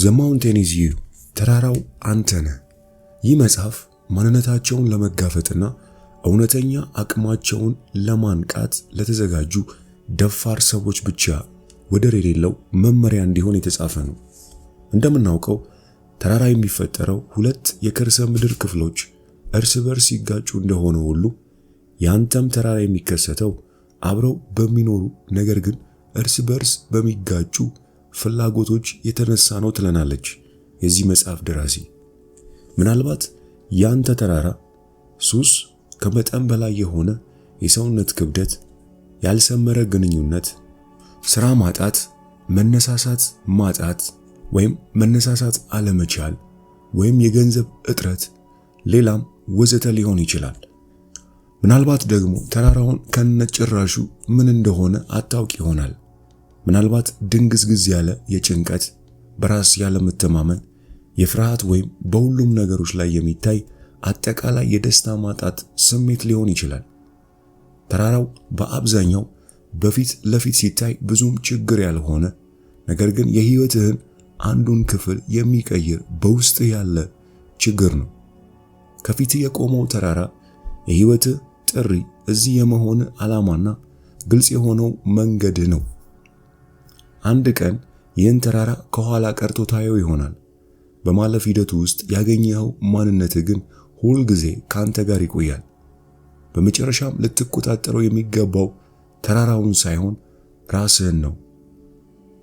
The Mountain is You ተራራው አንተ ነህ። ይህ መጽሐፍ ማንነታቸውን ለመጋፈጥና እውነተኛ አቅማቸውን ለማንቃት ለተዘጋጁ ደፋር ሰዎች ብቻ ወደር የሌለው መመሪያ እንዲሆን የተጻፈ ነው። እንደምናውቀው ተራራ የሚፈጠረው ሁለት የከርሰ ምድር ክፍሎች እርስ በርስ ሲጋጩ እንደሆነ ሁሉ ያንተም ተራራ የሚከሰተው አብረው በሚኖሩ ነገር ግን እርስ በርስ በሚጋጩ ፍላጎቶች የተነሳ ነው ትለናለች የዚህ መጽሐፍ ደራሲ። ምናልባት ያንተ ተራራ ሱስ፣ ከመጠን በላይ የሆነ የሰውነት ክብደት፣ ያልሰመረ ግንኙነት፣ ስራ ማጣት፣ መነሳሳት ማጣት ወይም መነሳሳት አለመቻል ወይም የገንዘብ እጥረት ሌላም ወዘተ ሊሆን ይችላል። ምናልባት ደግሞ ተራራውን ከነጭራሹ ምን እንደሆነ አታውቅ ይሆናል። ምናልባት ድንግዝግዝ ያለ የጭንቀት፣ በራስ ያለ መተማመን፣ የፍርሃት ወይም በሁሉም ነገሮች ላይ የሚታይ አጠቃላይ የደስታ ማጣት ስሜት ሊሆን ይችላል። ተራራው በአብዛኛው በፊት ለፊት ሲታይ ብዙም ችግር ያልሆነ ነገር ግን የህይወትህን አንዱን ክፍል የሚቀይር በውስጥ ያለ ችግር ነው። ከፊት የቆመው ተራራ የህይወትህ ጥሪ፣ እዚህ የመሆን ዓላማና ግልጽ የሆነው መንገድ ነው። አንድ ቀን ይህን ተራራ ከኋላ ቀርቶ ታየው ይሆናል። በማለፍ ሂደቱ ውስጥ ያገኘኸው ማንነት ግን ሁል ጊዜ ካንተ ጋር ይቆያል። በመጨረሻም ልትቆጣጠረው የሚገባው ተራራውን ሳይሆን ራስህን ነው።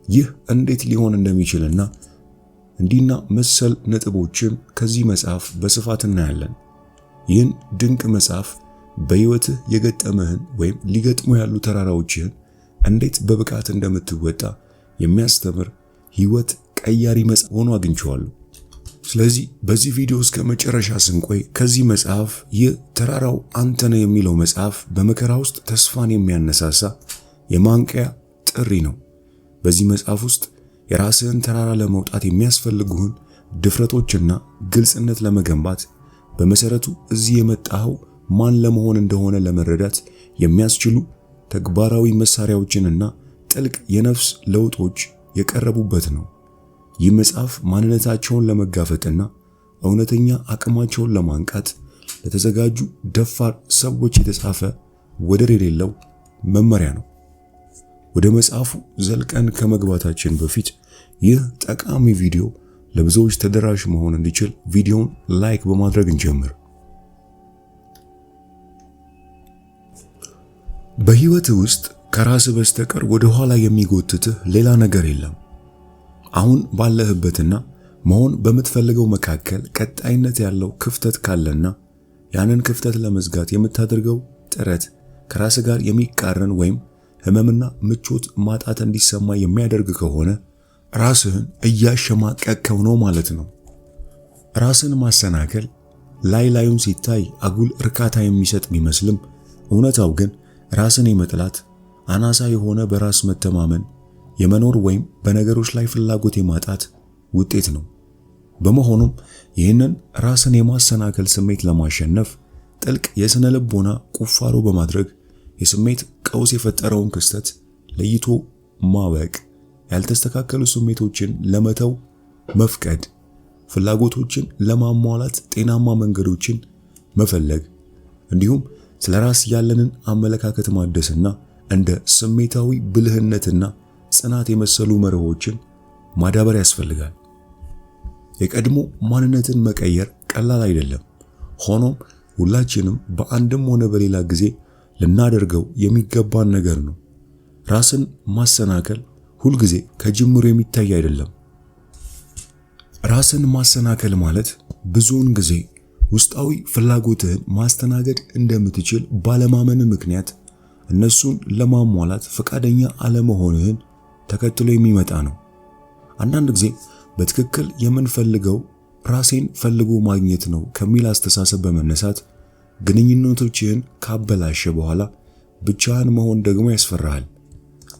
ይህ እንዴት ሊሆን እንደሚችልና እንዲና መሰል ነጥቦችን ከዚህ መጽሐፍ በስፋት እናያለን። ይህን ድንቅ መጽሐፍ በህይወትህ የገጠመህን ወይም ሊገጥሙ ያሉ ተራራዎችህን እንዴት በብቃት እንደምትወጣ የሚያስተምር ህይወት ቀያሪ መጽሐፍ ሆኖ አግኝቼዋለሁ። ስለዚህ በዚህ ቪዲዮ እስከ መጨረሻ ስንቆይ ከዚህ መጽሐፍ ይህ ተራራው አንተ ነህ የሚለው መጽሐፍ በመከራ ውስጥ ተስፋን የሚያነሳሳ የማንቂያ ጥሪ ነው። በዚህ መጽሐፍ ውስጥ የራስህን ተራራ ለመውጣት የሚያስፈልጉህን ድፍረቶችና ግልጽነት ለመገንባት በመሰረቱ እዚህ የመጣኸው ማን ለመሆን እንደሆነ ለመረዳት የሚያስችሉ ተግባራዊ መሳሪያዎችንና ጥልቅ የነፍስ ለውጦች የቀረቡበት ነው። ይህ መጽሐፍ ማንነታቸውን ለመጋፈጥና እውነተኛ አቅማቸውን ለማንቃት ለተዘጋጁ ደፋር ሰዎች የተጻፈ ወደር የሌለው መመሪያ ነው። ወደ መጽሐፉ ዘልቀን ከመግባታችን በፊት ይህ ጠቃሚ ቪዲዮ ለብዙዎች ተደራሽ መሆን እንዲችል ቪዲዮውን ላይክ በማድረግ እንጀምር። በህይወት ውስጥ ከራስ በስተቀር ወደ ኋላ የሚጎትትህ ሌላ ነገር የለም። አሁን ባለህበትና መሆን በምትፈልገው መካከል ቀጣይነት ያለው ክፍተት ካለና ያንን ክፍተት ለመዝጋት የምታደርገው ጥረት ከራስ ጋር የሚቃረን ወይም ህመምና ምቾት ማጣት እንዲሰማ የሚያደርግ ከሆነ ራስህን እያሸማቀቅከው ነው ማለት ነው። ራስን ማሰናከል ላይ ላዩን ሲታይ አጉል እርካታ የሚሰጥ ቢመስልም እውነታው ግን ራስን የመጥላት አናሳ የሆነ በራስ መተማመን የመኖር ወይም በነገሮች ላይ ፍላጎት የማጣት ውጤት ነው። በመሆኑም ይህንን ራስን የማሰናከል ስሜት ለማሸነፍ ጥልቅ የስነ ልቦና ቁፋሮ በማድረግ የስሜት ቀውስ የፈጠረውን ክስተት ለይቶ ማወቅ፣ ያልተስተካከሉ ስሜቶችን ለመተው መፍቀድ፣ ፍላጎቶችን ለማሟላት ጤናማ መንገዶችን መፈለግ እንዲሁም ስለራስ ያለንን አመለካከት ማደስና እንደ ስሜታዊ ብልህነትና ጽናት የመሰሉ መርሆችን ማዳበር ያስፈልጋል። የቀድሞ ማንነትን መቀየር ቀላል አይደለም። ሆኖም ሁላችንም በአንድም ሆነ በሌላ ጊዜ ልናደርገው የሚገባን ነገር ነው። ራስን ማሰናከል ሁልጊዜ ከጅምሩ የሚታይ አይደለም። ራስን ማሰናከል ማለት ብዙውን ጊዜ ውስጣዊ ፍላጎትህን ማስተናገድ እንደምትችል ባለማመን ምክንያት እነሱን ለማሟላት ፈቃደኛ አለመሆንህን ተከትሎ የሚመጣ ነው። አንዳንድ ጊዜ በትክክል የምንፈልገው ራሴን ፈልጎ ማግኘት ነው ከሚል አስተሳሰብ በመነሳት ግንኙነቶችህን ካበላሸ በኋላ ብቻህን መሆን ደግሞ ያስፈራሃል።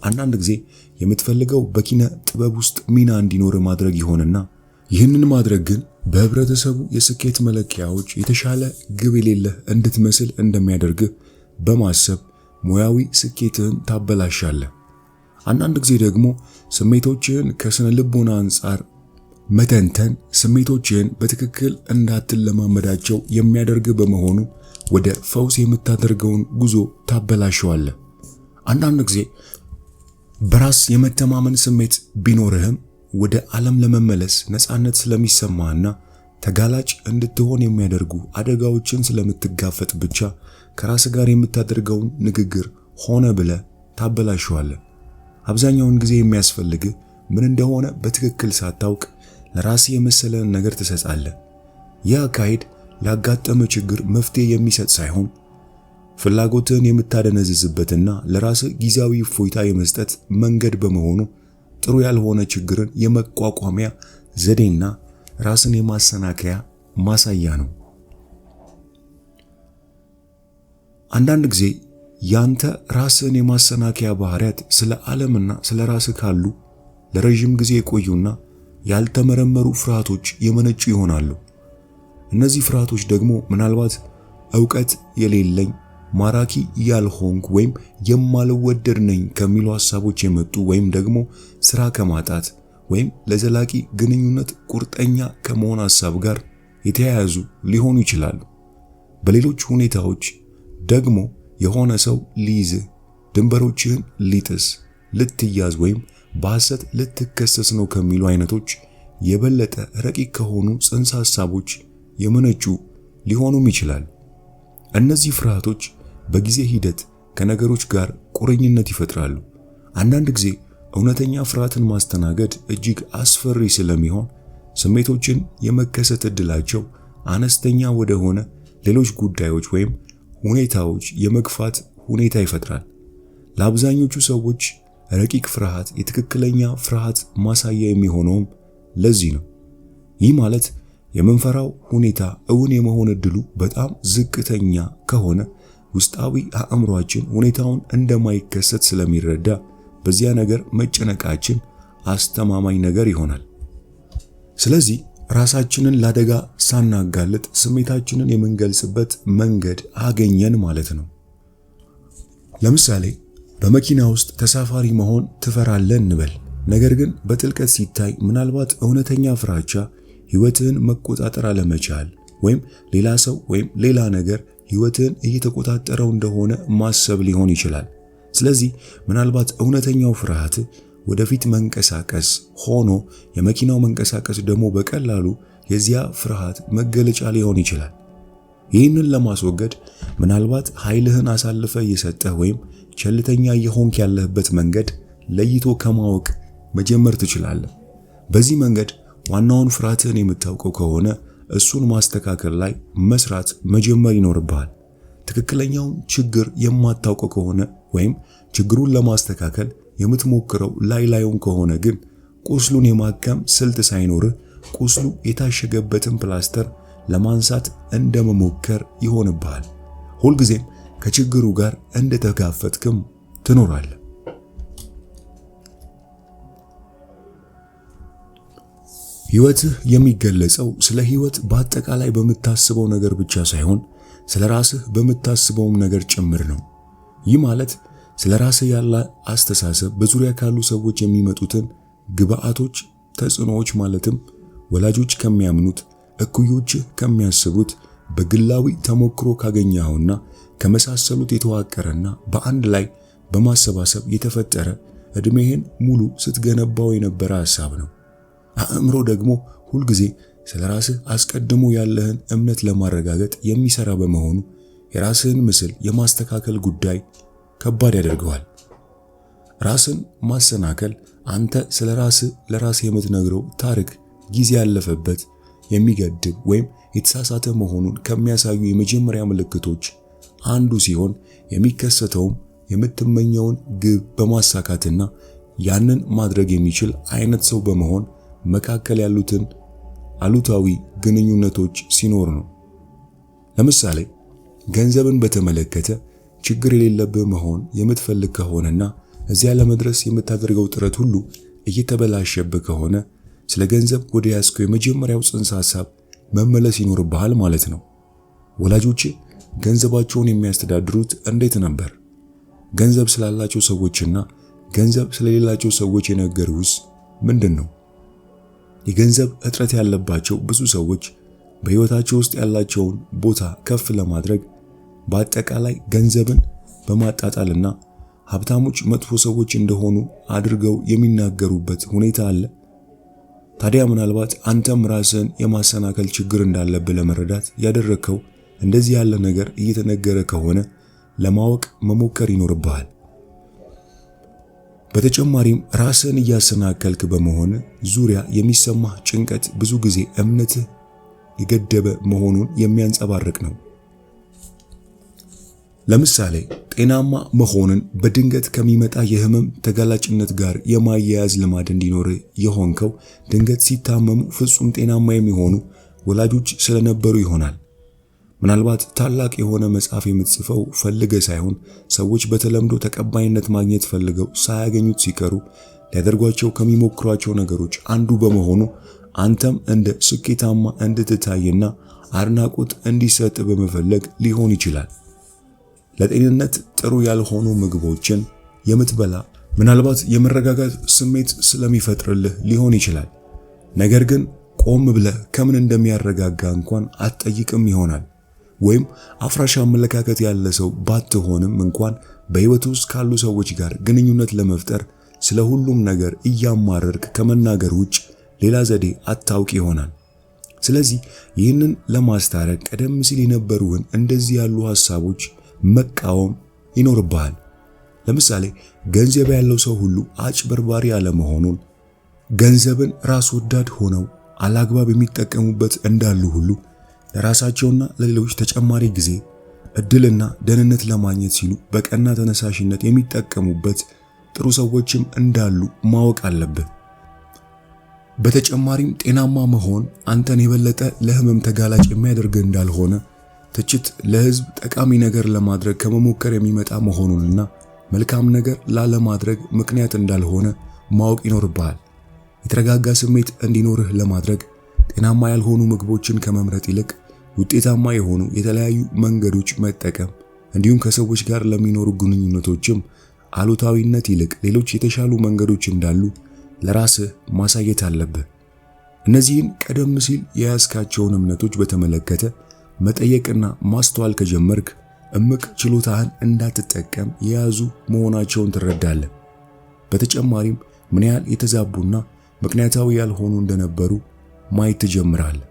አንዳንድ ጊዜ የምትፈልገው በኪነ ጥበብ ውስጥ ሚና እንዲኖር ማድረግ ይሆንና ይህንን ማድረግ ግን በህብረተሰቡ የስኬት መለኪያዎች የተሻለ ግብ የሌለህ እንድትመስል እንደሚያደርግህ በማሰብ ሙያዊ ስኬትህን ታበላሻለህ። አንዳንድ ጊዜ ደግሞ ስሜቶችህን ከስነ ልቦና አንጻር መተንተን ስሜቶችህን በትክክል እንዳትለማመዳቸው የሚያደርግ በመሆኑ ወደ ፈውስ የምታደርገውን ጉዞ ታበላሸዋለህ። አንዳንድ ጊዜ በራስ የመተማመን ስሜት ቢኖርህም ወደ ዓለም ለመመለስ ነፃነት ስለሚሰማህና ተጋላጭ እንድትሆን የሚያደርጉ አደጋዎችን ስለምትጋፈጥ ብቻ ከራስ ጋር የምታደርገውን ንግግር ሆነ ብለህ ታበላሸዋለህ። አብዛኛውን ጊዜ የሚያስፈልግህ ምን እንደሆነ በትክክል ሳታውቅ ለራስ የመሰለን ነገር ትሰጣለህ። ይህ አካሄድ ላጋጠመ ችግር መፍትሄ የሚሰጥ ሳይሆን ፍላጎትን የምታደነዝዝበትና ለራስ ጊዜያዊ እፎይታ የመስጠት መንገድ በመሆኑ ጥሩ ያልሆነ ችግርን የመቋቋሚያ ዘዴና ራስን የማሰናከያ ማሳያ ነው። አንዳንድ ጊዜ ያንተ ራስን የማሰናከያ ባህሪያት ስለ ዓለምና ስለ ራስ ካሉ ለረጅም ጊዜ የቆዩና ያልተመረመሩ ፍርሃቶች የመነጩ ይሆናሉ። እነዚህ ፍርሃቶች ደግሞ ምናልባት ዕውቀት የሌለኝ፣ ማራኪ ያልሆንኩ ወይም የማልወደድ ነኝ ከሚሉ ሐሳቦች የመጡ ወይም ደግሞ ስራ ከማጣት ወይም ለዘላቂ ግንኙነት ቁርጠኛ ከመሆን ሐሳብ ጋር የተያያዙ ሊሆኑ ይችላሉ። በሌሎች ሁኔታዎች ደግሞ የሆነ ሰው ሊይዝህ፣ ድንበሮችህን ሊጥስ፣ ልትያዝ ወይም በሐሰት ልትከሰስ ነው ከሚሉ አይነቶች የበለጠ ረቂቅ ከሆኑ ጽንሰ ሐሳቦች የመነጩ ሊሆኑም ይችላል። እነዚህ ፍርሃቶች በጊዜ ሂደት ከነገሮች ጋር ቁርኝነት ይፈጥራሉ። አንዳንድ ጊዜ እውነተኛ ፍርሃትን ማስተናገድ እጅግ አስፈሪ ስለሚሆን ስሜቶችን የመከሰት ዕድላቸው አነስተኛ ወደሆነ ሌሎች ጉዳዮች ወይም ሁኔታዎች የመግፋት ሁኔታ ይፈጥራል። ለአብዛኞቹ ሰዎች ረቂቅ ፍርሃት የትክክለኛ ፍርሃት ማሳያ የሚሆነውም ለዚህ ነው። ይህ ማለት የምንፈራው ሁኔታ እውን የመሆን ዕድሉ በጣም ዝቅተኛ ከሆነ ውስጣዊ አእምሮአችን ሁኔታውን እንደማይከሰት ስለሚረዳ በዚያ ነገር መጨነቃችን አስተማማኝ ነገር ይሆናል። ስለዚህ ራሳችንን ለአደጋ ሳናጋልጥ ስሜታችንን የምንገልጽበት መንገድ አገኘን ማለት ነው። ለምሳሌ በመኪና ውስጥ ተሳፋሪ መሆን ትፈራለህ እንበል። ነገር ግን በጥልቀት ሲታይ ምናልባት እውነተኛ ፍራቻ ሕይወትህን መቆጣጠር አለመቻል ወይም ሌላ ሰው ወይም ሌላ ነገር ሕይወትህን እየተቆጣጠረው እንደሆነ ማሰብ ሊሆን ይችላል። ስለዚህ ምናልባት እውነተኛው ፍርሃት ወደፊት መንቀሳቀስ ሆኖ የመኪናው መንቀሳቀስ ደግሞ በቀላሉ የዚያ ፍርሃት መገለጫ ሊሆን ይችላል። ይህንን ለማስወገድ ምናልባት ኃይልህን አሳልፈ እየሰጠህ ወይም ቸልተኛ የሆንክ ያለህበት መንገድ ለይቶ ከማወቅ መጀመር ትችላለህ። በዚህ መንገድ ዋናውን ፍርሃትህን የምታውቀው ከሆነ እሱን ማስተካከል ላይ መስራት መጀመር ይኖርብሃል። ትክክለኛውን ችግር የማታውቀው ከሆነ ወይም ችግሩን ለማስተካከል የምትሞክረው ላዩን ከሆነ ግን ቁስሉን የማከም ስልት ሳይኖርህ ቁስሉ የታሸገበትን ፕላስተር ለማንሳት እንደመሞከር ይሆንብሃል። ሁልጊዜም ከችግሩ ጋር እንደተጋፈጥክም ትኖራለህ። ሕይወትህ የሚገለጸው ስለ ሕይወት በአጠቃላይ በምታስበው ነገር ብቻ ሳይሆን ስለ ራስህ በምታስበውም ነገር ጭምር ነው። ይህ ማለት ስለ ራስህ ያለ አስተሳሰብ በዙሪያ ካሉ ሰዎች የሚመጡትን ግብአቶች፣ ተጽዕኖዎች ማለትም ወላጆች ከሚያምኑት፣ እኩዮችህ ከሚያስቡት፣ በግላዊ ተሞክሮ ካገኘኸውና ከመሳሰሉት የተዋቀረና በአንድ ላይ በማሰባሰብ የተፈጠረ ዕድሜህን ሙሉ ስትገነባው የነበረ ሐሳብ ነው። አእምሮ ደግሞ ሁልጊዜ ስለ ራስህ አስቀድሞ ያለህን እምነት ለማረጋገጥ የሚሰራ በመሆኑ የራስህን ምስል የማስተካከል ጉዳይ ከባድ ያደርገዋል። ራስን ማሰናከል አንተ ስለ ራስህ ለራስህ የምትነግረው ታሪክ ጊዜ ያለፈበት፣ የሚገድብ ወይም የተሳሳተ መሆኑን ከሚያሳዩ የመጀመሪያ ምልክቶች አንዱ ሲሆን የሚከሰተውም የምትመኘውን ግብ በማሳካትና ያንን ማድረግ የሚችል አይነት ሰው በመሆን መካከል ያሉትን አሉታዊ ግንኙነቶች ሲኖር ነው። ለምሳሌ ገንዘብን በተመለከተ ችግር የሌለብህ መሆን የምትፈልግ ከሆነና እዚያ ለመድረስ የምታደርገው ጥረት ሁሉ እየተበላሸብህ ከሆነ ስለ ገንዘብ ወደ ያዝከው የመጀመሪያው ጽንሰ ሐሳብ መመለስ ይኖርብሃል ማለት ነው። ወላጆች ገንዘባቸውን የሚያስተዳድሩት እንዴት ነበር? ገንዘብ ስላላቸው ሰዎችና ገንዘብ ስለሌላቸው ሰዎች የነገሩስ ምንድን ነው? የገንዘብ እጥረት ያለባቸው ብዙ ሰዎች በሕይወታቸው ውስጥ ያላቸውን ቦታ ከፍ ለማድረግ በአጠቃላይ ገንዘብን በማጣጣልና ሀብታሞች መጥፎ ሰዎች እንደሆኑ አድርገው የሚናገሩበት ሁኔታ አለ። ታዲያ ምናልባት አንተም ራስህን የማሰናከል ችግር እንዳለብህ ለመረዳት ያደረግከው እንደዚህ ያለ ነገር እየተነገረ ከሆነ ለማወቅ መሞከር ይኖርብሃል። በተጨማሪም ራስህን እያሰናከልክ በመሆን ዙሪያ የሚሰማህ ጭንቀት ብዙ ጊዜ እምነትህ የገደበ መሆኑን የሚያንጸባርቅ ነው። ለምሳሌ ጤናማ መሆንን በድንገት ከሚመጣ የህመም ተጋላጭነት ጋር የማያያዝ ልማድ እንዲኖር የሆንከው ድንገት ሲታመሙ ፍጹም ጤናማ የሚሆኑ ወላጆች ስለነበሩ ይሆናል። ምናልባት ታላቅ የሆነ መጽሐፍ የምትጽፈው ፈልገህ ሳይሆን ሰዎች በተለምዶ ተቀባይነት ማግኘት ፈልገው ሳያገኙት ሲቀሩ ሊያደርጓቸው ከሚሞክሯቸው ነገሮች አንዱ በመሆኑ አንተም እንደ ስኬታማ እንድትታይና አድናቆት እንዲሰጥ በመፈለግ ሊሆን ይችላል። ለጤንነት ጥሩ ያልሆኑ ምግቦችን የምትበላ ምናልባት የመረጋጋት ስሜት ስለሚፈጥርልህ ሊሆን ይችላል። ነገር ግን ቆም ብለህ ከምን እንደሚያረጋጋ እንኳን አትጠይቅም ይሆናል። ወይም አፍራሽ አመለካከት ያለ ሰው ባትሆንም እንኳን በሕይወት ውስጥ ካሉ ሰዎች ጋር ግንኙነት ለመፍጠር ስለ ሁሉም ነገር እያማረርክ ከመናገር ውጭ ሌላ ዘዴ አታውቅ ይሆናል። ስለዚህ ይህንን ለማስታረቅ ቀደም ሲል የነበሩህን እንደዚህ ያሉ ሐሳቦች መቃወም ይኖርብሃል። ለምሳሌ ገንዘብ ያለው ሰው ሁሉ አጭበርባሪ አለመሆኑን፣ ገንዘብን ራስ ወዳድ ሆነው አላግባብ የሚጠቀሙበት እንዳሉ ሁሉ ለራሳቸውና ለሌሎች ተጨማሪ ጊዜ፣ እድልና ደህንነት ለማግኘት ሲሉ በቀና ተነሳሽነት የሚጠቀሙበት ጥሩ ሰዎችም እንዳሉ ማወቅ አለብህ። በተጨማሪም ጤናማ መሆን አንተን የበለጠ ለህመም ተጋላጭ የሚያደርግ እንዳልሆነ፣ ትችት ለህዝብ ጠቃሚ ነገር ለማድረግ ከመሞከር የሚመጣ መሆኑንና መልካም ነገር ላለማድረግ ምክንያት እንዳልሆነ ማወቅ ይኖርብሃል። የተረጋጋ ስሜት እንዲኖርህ ለማድረግ ጤናማ ያልሆኑ ምግቦችን ከመምረጥ ይልቅ ውጤታማ የሆኑ የተለያዩ መንገዶች መጠቀም፣ እንዲሁም ከሰዎች ጋር ለሚኖሩ ግንኙነቶችም አሉታዊነት ይልቅ ሌሎች የተሻሉ መንገዶች እንዳሉ ለራስህ ማሳየት አለብህ። እነዚህን ቀደም ሲል የያዝካቸውን እምነቶች በተመለከተ መጠየቅና ማስተዋል ከጀመርክ እምቅ ችሎታህን እንዳትጠቀም የያዙ መሆናቸውን ትረዳለህ። በተጨማሪም ምን ያህል የተዛቡና ምክንያታዊ ያልሆኑ እንደነበሩ ማየት ትጀምራለህ።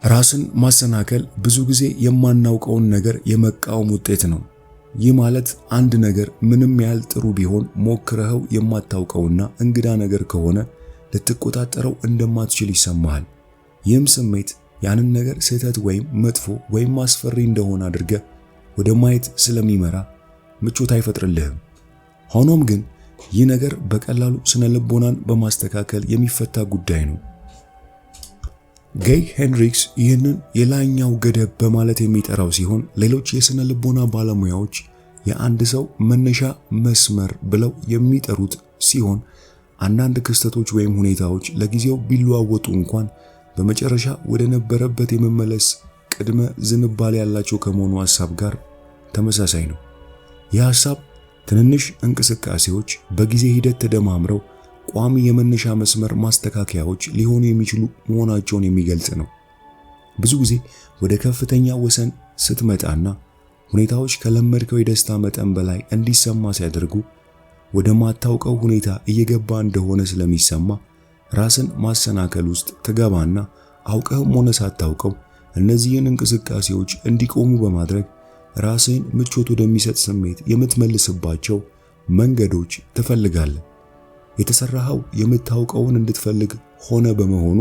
ራስን ማሰናከል ብዙ ጊዜ የማናውቀውን ነገር የመቃወም ውጤት ነው። ይህ ማለት አንድ ነገር ምንም ያህል ጥሩ ቢሆን ሞክረኸው የማታውቀውና እንግዳ ነገር ከሆነ ልትቆጣጠረው እንደማትችል ይሰማሃል። ይህም ስሜት ያንን ነገር ስህተት ወይም መጥፎ ወይም አስፈሪ እንደሆነ አድርገህ ወደ ማየት ስለሚመራ ምቾት አይፈጥርልህም። ሆኖም ግን ይህ ነገር በቀላሉ ስነ ልቦናን በማስተካከል የሚፈታ ጉዳይ ነው። ጌይ ሄንሪክስ ይህንን የላይኛው ገደብ በማለት የሚጠራው ሲሆን ሌሎች የስነ ልቦና ባለሙያዎች የአንድ ሰው መነሻ መስመር ብለው የሚጠሩት ሲሆን አንዳንድ ክስተቶች ወይም ሁኔታዎች ለጊዜው ቢለዋወጡ እንኳን በመጨረሻ ወደ ነበረበት የመመለስ ቅድመ ዝንባሌ ያላቸው ከመሆኑ ሐሳብ ጋር ተመሳሳይ ነው። ይህ ሐሳብ ትንንሽ እንቅስቃሴዎች በጊዜ ሂደት ተደማምረው ቋሚ የመነሻ መስመር ማስተካከያዎች ሊሆኑ የሚችሉ መሆናቸውን የሚገልጽ ነው። ብዙ ጊዜ ወደ ከፍተኛ ወሰን ስትመጣና ሁኔታዎች ከለመድከው የደስታ መጠን በላይ እንዲሰማ ሲያደርጉ ወደ ማታውቀው ሁኔታ እየገባ እንደሆነ ስለሚሰማ ራስን ማሰናከል ውስጥ ትገባና አውቀህም ሆነ ሳታውቀው እነዚህን እንቅስቃሴዎች እንዲቆሙ በማድረግ ራስን ምቾት ወደሚሰጥ ስሜት የምትመልስባቸው መንገዶች ትፈልጋለህ። የተሰራኸው የምታውቀውን እንድትፈልግ ሆነ በመሆኑ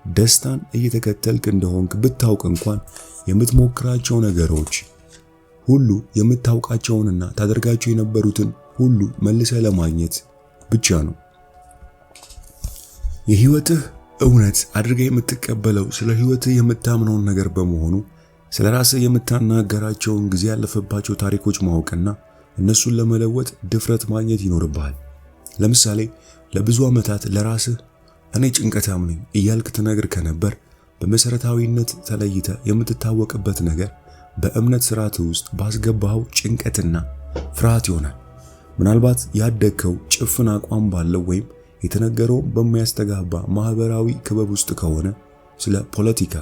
ደስታን እየተከተልክ እንደሆንክ ብታውቅ እንኳን የምትሞክራቸው ነገሮች ሁሉ የምታውቃቸውንና ታደርጋቸው የነበሩትን ሁሉ መልሰህ ለማግኘት ብቻ ነው። የህይወትህ እውነት አድርገህ የምትቀበለው ስለ ህይወትህ የምታምነውን ነገር በመሆኑ ስለ ራስህ የምታናገራቸውን ጊዜ ያለፈባቸው ታሪኮች ማወቅና እነሱን ለመለወጥ ድፍረት ማግኘት ይኖርብሃል። ለምሳሌ ለብዙ ዓመታት ለራስህ እኔ ጭንቀታም ነኝ እያልክ ትነግር ከነበር በመሰረታዊነት ተለይተህ የምትታወቅበት ነገር በእምነት ስርዓት ውስጥ ባስገባኸው ጭንቀትና ፍርሃት ይሆናል። ምናልባት ያደግከው ጭፍን አቋም ባለው ወይም የተነገረው በሚያስተጋባ ማህበራዊ ክበብ ውስጥ ከሆነ ስለ ፖለቲካ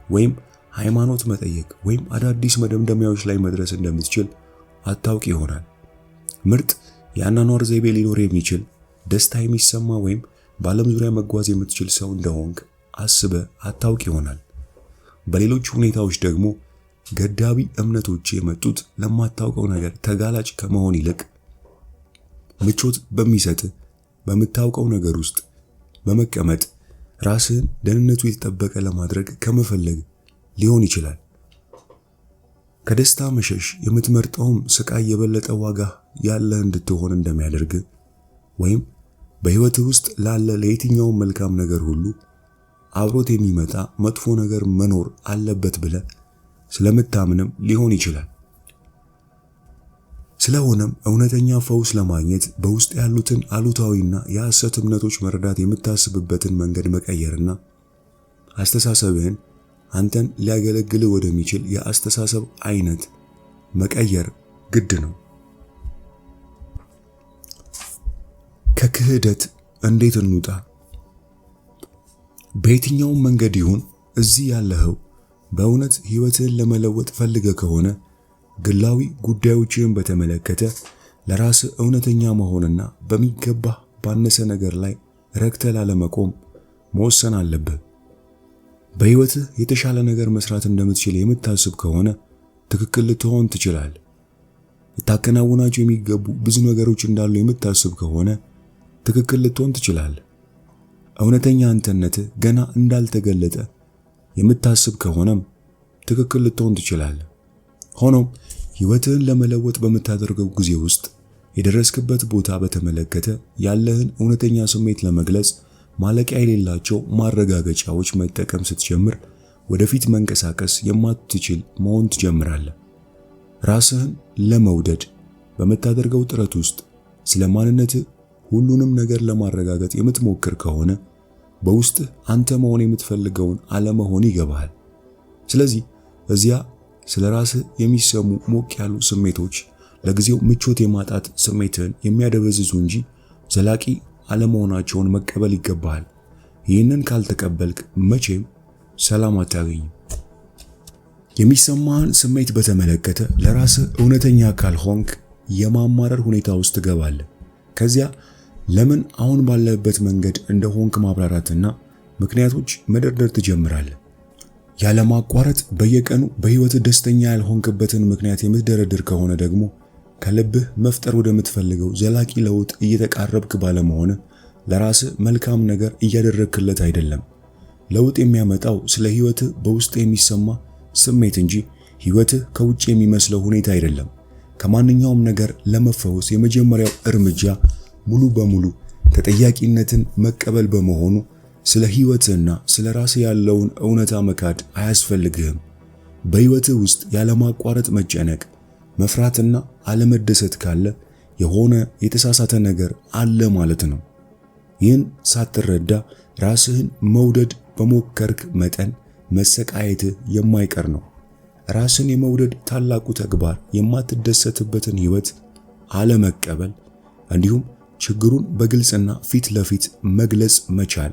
ወይም ሃይማኖት መጠየቅ ወይም አዳዲስ መደምደሚያዎች ላይ መድረስ እንደምትችል አታውቅ ይሆናል። ምርጥ የአኗኗር ዘይቤ ሊኖር የሚችል ደስታ የሚሰማ ወይም በዓለም ዙሪያ መጓዝ የምትችል ሰው እንደሆንክ አስበህ አታውቅ ይሆናል። በሌሎች ሁኔታዎች ደግሞ ገዳቢ እምነቶች የመጡት ለማታውቀው ነገር ተጋላጭ ከመሆን ይልቅ ምቾት በሚሰጥ በምታውቀው ነገር ውስጥ በመቀመጥ ራስህን ደህንነቱ የተጠበቀ ለማድረግ ከመፈለግ ሊሆን ይችላል። ከደስታ መሸሽ የምትመርጠውም ስቃይ የበለጠ ዋጋ ያለ እንድትሆን እንደሚያደርግ ወይም በህይወትህ ውስጥ ላለ ለየትኛውም መልካም ነገር ሁሉ አብሮት የሚመጣ መጥፎ ነገር መኖር አለበት ብለህ ስለምታምንም ሊሆን ይችላል። ስለሆነም እውነተኛ ፈውስ ለማግኘት በውስጥ ያሉትን አሉታዊና የሐሰት እምነቶች መረዳት የምታስብበትን መንገድ መቀየርና አስተሳሰብህን አንተን ሊያገለግል ወደሚችል የአስተሳሰብ አይነት መቀየር ግድ ነው። ከክህደት እንዴት እንውጣ? በየትኛውም መንገድ ይሁን እዚህ ያለኸው በእውነት ህይወትህን ለመለወጥ ፈልገህ ከሆነ ግላዊ ጉዳዮችን በተመለከተ ለራስህ እውነተኛ መሆንና በሚገባህ ባነሰ ነገር ላይ ረክተህ ላለመቆም መወሰን አለብህ። በህይወትህ የተሻለ ነገር መስራት እንደምትችል የምታስብ ከሆነ ትክክል ልትሆን ትችላለህ። ልታከናውናቸው የሚገቡ ብዙ ነገሮች እንዳሉ የምታስብ ከሆነ ትክክል ልትሆን ትችላለህ። እውነተኛ አንተነትህ ገና እንዳልተገለጠ የምታስብ ከሆነም ትክክል ልትሆን ትችላለህ። ሆኖም ህይወትህን ለመለወጥ በምታደርገው ጊዜ ውስጥ የደረስክበት ቦታ በተመለከተ ያለህን እውነተኛ ስሜት ለመግለጽ ማለቂያ የሌላቸው ማረጋገጫዎች መጠቀም ስትጀምር ወደፊት መንቀሳቀስ የማትችል መሆን ትጀምራለህ። ራስህን ለመውደድ በምታደርገው ጥረት ውስጥ ስለ ማንነትህ ሁሉንም ነገር ለማረጋገጥ የምትሞክር ከሆነ በውስጥህ አንተ መሆን የምትፈልገውን አለመሆን ይገባሃል። ስለዚህ እዚያ ስለ ራስህ የሚሰሙ ሞቅ ያሉ ስሜቶች ለጊዜው ምቾት የማጣት ስሜትን የሚያደበዝዙ እንጂ ዘላቂ አለመሆናቸውን መቀበል ይገባሃል። ይህንን ካልተቀበልክ መቼም ሰላም አታገኝም። የሚሰማህን ስሜት በተመለከተ ለራስህ እውነተኛ ካልሆንክ የማማረር ሁኔታ ውስጥ ትገባለህ። ከዚያ ለምን አሁን ባለበት መንገድ እንደሆንክ ማብራራትና ምክንያቶች መደርደር ትጀምራለህ። ያለማቋረጥ በየቀኑ በህይወት ደስተኛ ያልሆንክበትን ምክንያት የምትደረድር ከሆነ ደግሞ ከልብህ መፍጠር ወደምትፈልገው ዘላቂ ለውጥ እየተቃረብክ ባለመሆን ለራስህ መልካም ነገር እያደረክለት አይደለም። ለውጥ የሚያመጣው ስለ ህይወትህ በውስጥ የሚሰማ ስሜት እንጂ ህይወትህ ከውጭ የሚመስለው ሁኔታ አይደለም። ከማንኛውም ነገር ለመፈወስ የመጀመሪያው እርምጃ ሙሉ በሙሉ ተጠያቂነትን መቀበል በመሆኑ ስለ ህይወትና ስለ ራስህ ያለውን እውነታ መካድ አያስፈልግህም። በህይወትህ ውስጥ ያለማቋረጥ መጨነቅ፣ መፍራትና አለመደሰት ካለ የሆነ የተሳሳተ ነገር አለ ማለት ነው። ይህን ሳትረዳ ራስህን መውደድ በሞከርክ መጠን መሰቃየትህ የማይቀር ነው። ራስን የመውደድ ታላቁ ተግባር የማትደሰትበትን ህይወት አለመቀበል እንዲሁም ችግሩን በግልጽና ፊት ለፊት መግለጽ መቻል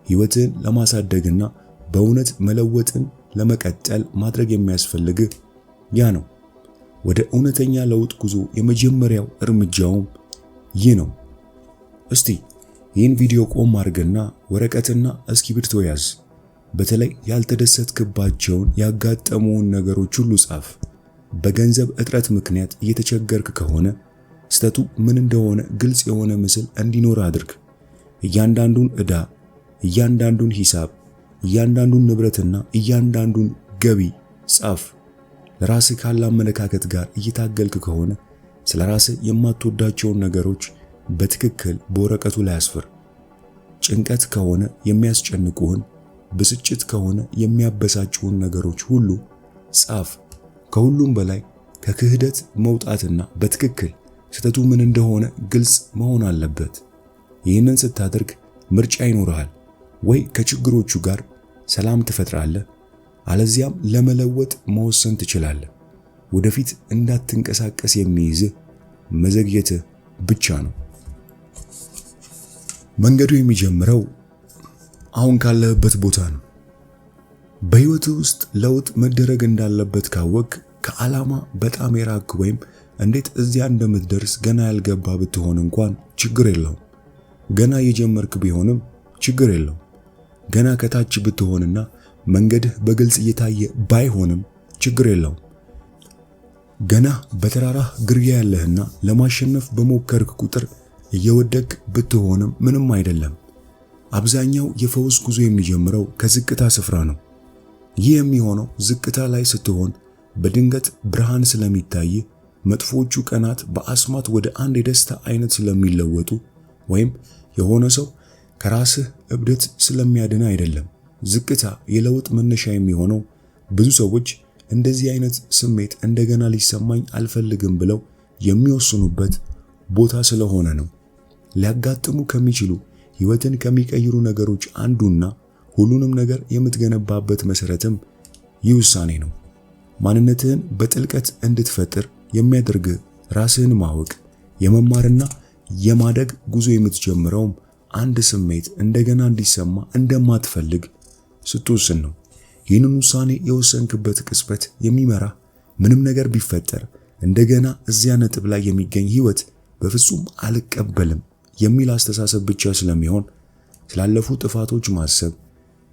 ህይወትን ለማሳደግና በእውነት መለወጥን ለመቀጠል ማድረግ የሚያስፈልግህ ያ ነው። ወደ እውነተኛ ለውጥ ጉዞ የመጀመሪያው እርምጃውም ይህ ነው። እስቲ ይህን ቪዲዮ ቆም አድርግና ወረቀትና እስክሪብቶ ያዝ። በተለይ ያልተደሰትክባቸውን ያጋጠሙን ነገሮች ሁሉ ጻፍ። በገንዘብ እጥረት ምክንያት እየተቸገርክ ከሆነ ስተቱ ምን እንደሆነ ግልጽ የሆነ ምስል እንዲኖር አድርግ። እያንዳንዱን ዕዳ፣ እያንዳንዱን ሂሳብ፣ እያንዳንዱን ንብረትና እያንዳንዱን ገቢ ጻፍ። ለራስህ ካለ አመለካከት ጋር እየታገልክ ከሆነ ስለ ራስህ የማትወዳቸውን ነገሮች በትክክል በወረቀቱ ላይ አስፍር። ጭንቀት ከሆነ የሚያስጨንቁህን፣ ብስጭት ከሆነ የሚያበሳጩህን ነገሮች ሁሉ ጻፍ። ከሁሉም በላይ ከክህደት መውጣትና በትክክል ስተቱ ምን እንደሆነ ግልጽ መሆን አለበት። ይህንን ስታደርግ ምርጫ ይኖርሃል። ወይ ከችግሮቹ ጋር ሰላም ትፈጥራለህ፣ አለዚያም ለመለወጥ መወሰን ትችላለህ። ወደፊት እንዳትንቀሳቀስ የሚይዝህ መዘግየትህ ብቻ ነው። መንገዱ የሚጀምረው አሁን ካለህበት ቦታ ነው። በህይወትህ ውስጥ ለውጥ መደረግ እንዳለበት ካወቅ ከዓላማ በጣም የራቅ ወይም እንዴት እዚያ እንደምትደርስ ገና ያልገባ ብትሆን እንኳን ችግር የለውም። ገና የጀመርክ ቢሆንም ችግር የለውም። ገና ከታች ብትሆንና መንገድህ በግልጽ እየታየ ባይሆንም ችግር የለውም። ገና በተራራህ ግርጌ ያለህና ለማሸነፍ በሞከርክ ቁጥር እየወደቅ ብትሆንም ምንም አይደለም። አብዛኛው የፈውስ ጉዞ የሚጀምረው ከዝቅታ ስፍራ ነው። ይህ የሚሆነው ዝቅታ ላይ ስትሆን በድንገት ብርሃን ስለሚታይ መጥፎቹ ቀናት በአስማት ወደ አንድ የደስታ አይነት ስለሚለወጡ ወይም የሆነ ሰው ከራስህ እብደት ስለሚያድን አይደለም። ዝቅታ የለውጥ መነሻ የሚሆነው ብዙ ሰዎች እንደዚህ አይነት ስሜት እንደገና ሊሰማኝ አልፈልግም ብለው የሚወስኑበት ቦታ ስለሆነ ነው። ሊያጋጥሙ ከሚችሉ ህይወትን ከሚቀይሩ ነገሮች አንዱና ሁሉንም ነገር የምትገነባበት መሰረትም ይህ ውሳኔ ነው። ማንነትህን በጥልቀት እንድትፈጥር የሚያደርግ ራስህን ማወቅ፣ የመማርና የማደግ ጉዞ የምትጀምረውም አንድ ስሜት እንደገና እንዲሰማ እንደማትፈልግ ስትወስን ነው። ይህንን ውሳኔ የወሰንክበት ቅጽበት የሚመራ ምንም ነገር ቢፈጠር እንደገና እዚያ ነጥብ ላይ የሚገኝ ህይወት በፍጹም አልቀበልም የሚል አስተሳሰብ ብቻ ስለሚሆን ስላለፉ ጥፋቶች ማሰብ፣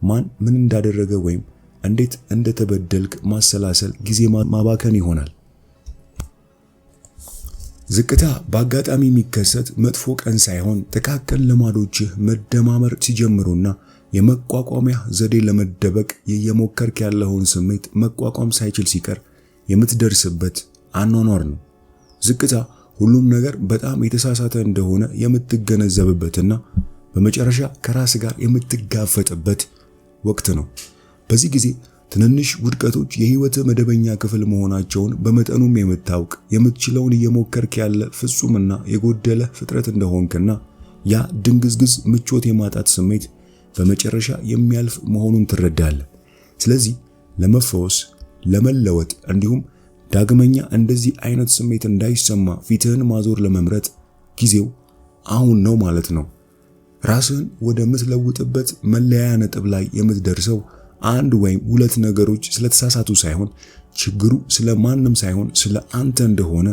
ማን ምን እንዳደረገ ወይም እንዴት እንደተበደልክ ማሰላሰል ጊዜ ማባከን ይሆናል። ዝቅታ በአጋጣሚ የሚከሰት መጥፎ ቀን ሳይሆን ጥቃቅን ልማዶችህ መደማመር ሲጀምሩና የመቋቋሚያ ዘዴ ለመደበቅ እየሞከርክ ያለውን ስሜት መቋቋም ሳይችል ሲቀር የምትደርስበት አኗኗር ነው። ዝቅታ ሁሉም ነገር በጣም የተሳሳተ እንደሆነ የምትገነዘብበትና በመጨረሻ ከራስ ጋር የምትጋፈጥበት ወቅት ነው። በዚህ ጊዜ ትንንሽ ውድቀቶች የህይወት መደበኛ ክፍል መሆናቸውን በመጠኑም የምታውቅ የምትችለውን እየሞከርክ ያለ ፍጹምና የጎደለ ፍጥረት እንደሆንክና ያ ድንግዝግዝ ምቾት የማጣት ስሜት በመጨረሻ የሚያልፍ መሆኑን ትረዳለህ። ስለዚህ ለመፈወስ፣ ለመለወጥ እንዲሁም ዳግመኛ እንደዚህ አይነት ስሜት እንዳይሰማ ፊትህን ማዞር ለመምረጥ ጊዜው አሁን ነው ማለት ነው። ራስህን ወደምትለውጥበት መለያ ነጥብ ላይ የምትደርሰው አንድ ወይም ሁለት ነገሮች ስለተሳሳቱ ሳይሆን ችግሩ ስለማንም ሳይሆን ስለ አንተ እንደሆነ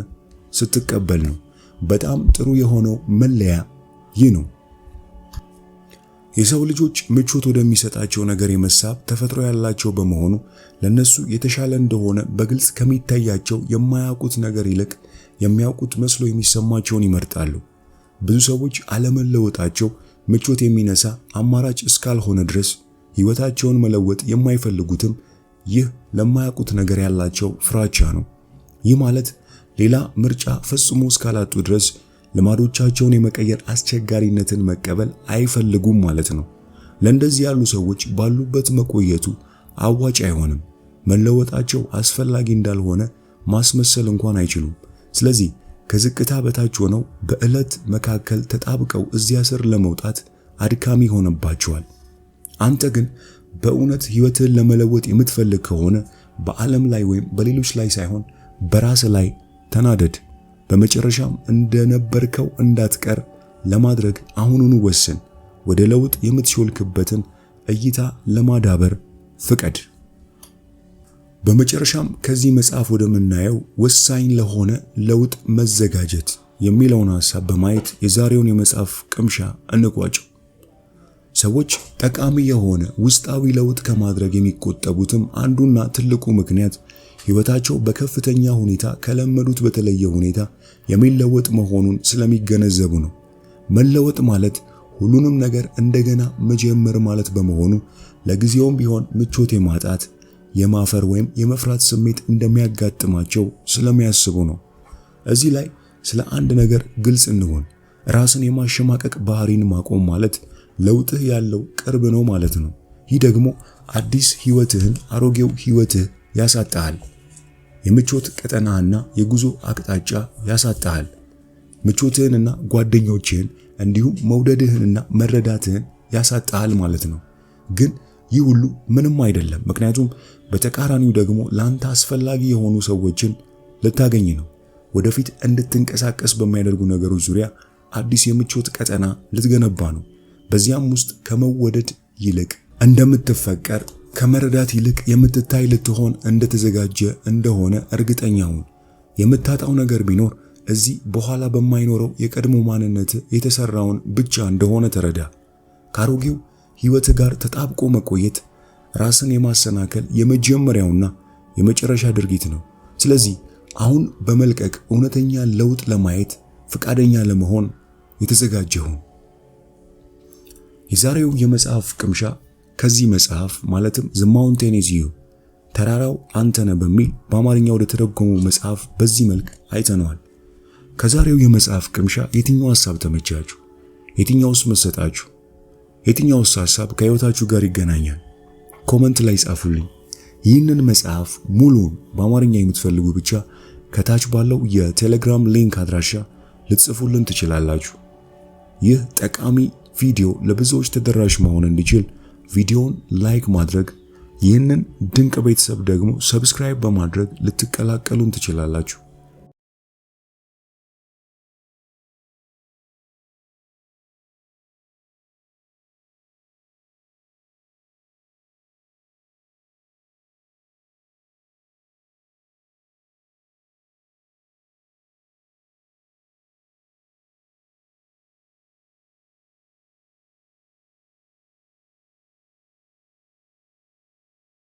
ስትቀበል ነው። በጣም ጥሩ የሆነው መለያ ይህ ነው። የሰው ልጆች ምቾት ወደሚሰጣቸው ነገር የመሳብ ተፈጥሮ ያላቸው በመሆኑ ለነሱ የተሻለ እንደሆነ በግልጽ ከሚታያቸው የማያውቁት ነገር ይልቅ የሚያውቁት መስሎ የሚሰማቸውን ይመርጣሉ። ብዙ ሰዎች አለመለወጣቸው ምቾት የሚነሳ አማራጭ እስካልሆነ ድረስ ህይወታቸውን መለወጥ የማይፈልጉትም ይህ ለማያውቁት ነገር ያላቸው ፍራቻ ነው። ይህ ማለት ሌላ ምርጫ ፈጽሞ እስካላጡ ድረስ ልማዶቻቸውን የመቀየር አስቸጋሪነትን መቀበል አይፈልጉም ማለት ነው። ለእንደዚህ ያሉ ሰዎች ባሉበት መቆየቱ አዋጭ አይሆንም። መለወጣቸው አስፈላጊ እንዳልሆነ ማስመሰል እንኳን አይችሉም። ስለዚህ ከዝቅታ በታች ሆነው በዕለት መካከል ተጣብቀው እዚያ ስር ለመውጣት አድካሚ ሆነባቸዋል። አንተ ግን በእውነት ህይወትህን ለመለወጥ የምትፈልግ ከሆነ በዓለም ላይ ወይም በሌሎች ላይ ሳይሆን በራስ ላይ ተናደድ። በመጨረሻም እንደነበርከው እንዳትቀር ለማድረግ አሁኑኑ ወስን። ወደ ለውጥ የምትሾልክበትን እይታ ለማዳበር ፍቀድ። በመጨረሻም ከዚህ መጽሐፍ ወደምናየው ወሳኝ ለሆነ ለውጥ መዘጋጀት የሚለውን ሐሳብ በማየት የዛሬውን የመጽሐፍ ቅምሻ እንቋጨው። ሰዎች ጠቃሚ የሆነ ውስጣዊ ለውጥ ከማድረግ የሚቆጠቡትም አንዱና ትልቁ ምክንያት ህይወታቸው በከፍተኛ ሁኔታ ከለመዱት በተለየ ሁኔታ የሚለወጥ መሆኑን ስለሚገነዘቡ ነው። መለወጥ ማለት ሁሉንም ነገር እንደገና መጀመር ማለት በመሆኑ ለጊዜውም ቢሆን ምቾት የማጣት፣ የማፈር ወይም የመፍራት ስሜት እንደሚያጋጥማቸው ስለሚያስቡ ነው። እዚህ ላይ ስለ አንድ ነገር ግልጽ እንሆን። ራስን የማሸማቀቅ ባህሪን ማቆም ማለት ለውጥህ ያለው ቅርብ ነው ማለት ነው። ይህ ደግሞ አዲስ ህይወትህን አሮጌው ህይወትህ ያሳጣሃል። የምቾት ቀጠናህና የጉዞ አቅጣጫ ያሳጣሃል። ምቾትህንና ጓደኞችህን እንዲሁም መውደድህንና መረዳትህን ያሳጣሃል ማለት ነው። ግን ይህ ሁሉ ምንም አይደለም፣ ምክንያቱም በተቃራኒው ደግሞ ላንተ አስፈላጊ የሆኑ ሰዎችን ልታገኝ ነው። ወደፊት እንድትንቀሳቀስ በሚያደርጉ ነገሮች ዙሪያ አዲስ የምቾት ቀጠና ልትገነባ ነው። በዚያም ውስጥ ከመወደድ ይልቅ እንደምትፈቀር፣ ከመረዳት ይልቅ የምትታይ ልትሆን እንደተዘጋጀ እንደሆነ እርግጠኛ ሁን። የምታጣው ነገር ቢኖር እዚህ በኋላ በማይኖረው የቀድሞ ማንነት የተሰራውን ብቻ እንደሆነ ተረዳ። ካሮጌው ሕይወት ጋር ተጣብቆ መቆየት ራስን የማሰናከል የመጀመሪያውና የመጨረሻ ድርጊት ነው። ስለዚህ አሁን በመልቀቅ እውነተኛ ለውጥ ለማየት ፈቃደኛ ለመሆን የተዘጋጀሁን። የዛሬው የመጽሐፍ ቅምሻ ከዚህ መጽሐፍ ማለትም The Mountain is You ተራራው አንተ ነህ በሚል በአማርኛ ወደ ተረጎመው መጽሐፍ በዚህ መልክ አይተነዋል። ከዛሬው የመጽሐፍ ቅምሻ የትኛው ሐሳብ ተመቻችሁ? የትኛውስ መሰጣችሁ? የትኛውስ ሐሳብ ከሕይወታችሁ ጋር ይገናኛል? ኮመንት ላይ ጻፉልኝ። ይህንን መጽሐፍ ሙሉውን በአማርኛ የምትፈልጉ ብቻ ከታች ባለው የቴሌግራም ሊንክ አድራሻ ልትጽፉልን ትችላላችሁ። ይህ ጠቃሚ ቪዲዮ ለብዙዎች ተደራሽ መሆን እንዲችል ቪዲዮውን ላይክ ማድረግ፣ ይህንን ድንቅ ቤተሰብ ደግሞ ሰብስክራይብ በማድረግ ልትቀላቀሉን ትችላላችሁ።